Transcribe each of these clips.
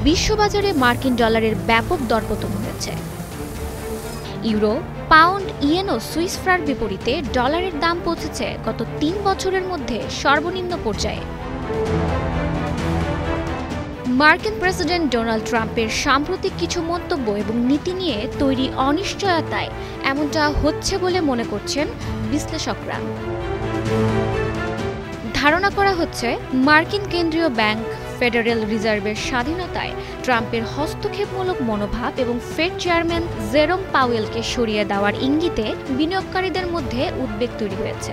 বিশ্ববাজারে মার্কিন ডলারের ব্যাপক দরপতন হয়েছে। ইউরো, পাউন্ড, ইয়েন ও সুইস ফ্রাঁর বিপরীতে ডলারের দাম পৌঁছেছে গত ৩ বছরের মধ্যে সর্বনিম্ন পর্যায়ে। মার্কিন প্রেসিডেন্ট ডোনাল্ড ট্রাম্পের সাম্প্রতিক কিছু মন্তব্য এবং নীতি নিয়ে তৈরি অনিশ্চয়তায় এমনটা হচ্ছে বলে মনে করছেন বিশ্লেষকরা। ধারণা করা হচ্ছে মার্কিন কেন্দ্রীয় ব্যাংক ফেডারেল রিজার্ভের স্বাধীনতায় ট্রাম্পের হস্তক্ষেপমূলক মনোভাব এবং ফেড চেয়ারম্যান জেরোম পাওয়েলকে সরিয়ে দেওয়ার ইঙ্গিতে বিনিয়োগকারীদের মধ্যে উদ্বেগ তৈরি হয়েছে।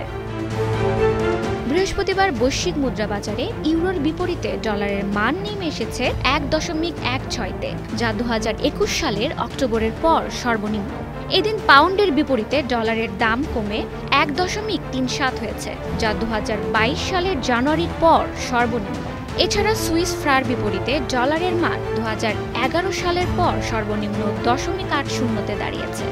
বৃহস্পতিবার বৈশ্বিক মুদ্রা বাজারে ইউরোর বিপরীতে ডলারের মান নেমে এসেছে ১.১৬-তে, যা ২০২১ সালের অক্টোবরের পর সর্বনিম্ন। এদিন পাউন্ডের বিপরীতে ডলারের দাম কমে ১.৩৭ হয়েছে, যা ২০২২ সালের জানুয়ারির পর সর্বনিম্ন। এছাড়া সুইস ফ্রাঁর বিপরীতে ডলারের মান ২০১১ সালের পর সর্বনিম্ন 0.৮০-তে দাঁড়িয়েছে।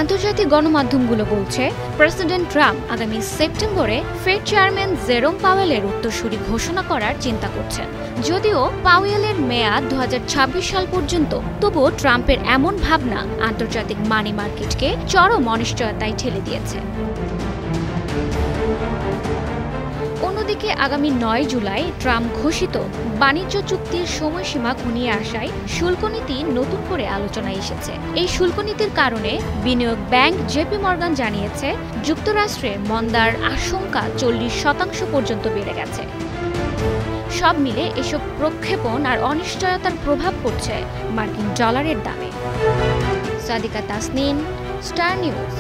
আন্তর্জাতিক গণমাধ্যমগুলো বলছে, প্রেসিডেন্ট ট্রাম্প আগামী সেপ্টেম্বরে ফেড চেয়ারম্যান জেরোম পাওয়েলের উত্তরসূরি ঘোষণা করার চিন্তা করছেন। যদিও পাওয়েলের মেয়াদ ২০২৬ সাল পর্যন্ত, তবুও ট্রাম্পের এমন ভাবনা আন্তর্জাতিক মানি মার্কেটকে চরম অনিশ্চয়তায় ঠেলে দিয়েছে। অন্যদিকে আগামী ৯ জুলাই ট্রাম্প ঘোষিত বাণিজ্য চুক্তির সময়সীমা ঘনিয়ে আসায় শুল্ক নীতি নতুন করে আলোচনায় এসেছে। এই শুল্ক নীতির কারণে বিনিয়োগ ব্যাংক জেপি মর্গান জানিয়েছে, যুক্তরাষ্ট্রে মন্দার আশঙ্কা 40% পর্যন্ত বেড়ে গেছে। সব মিলে এসব প্রক্ষেপণ আর অনিশ্চয়তার প্রভাব পড়ছে মার্কিন ডলারের দামে। Sadika Tasnin, star news.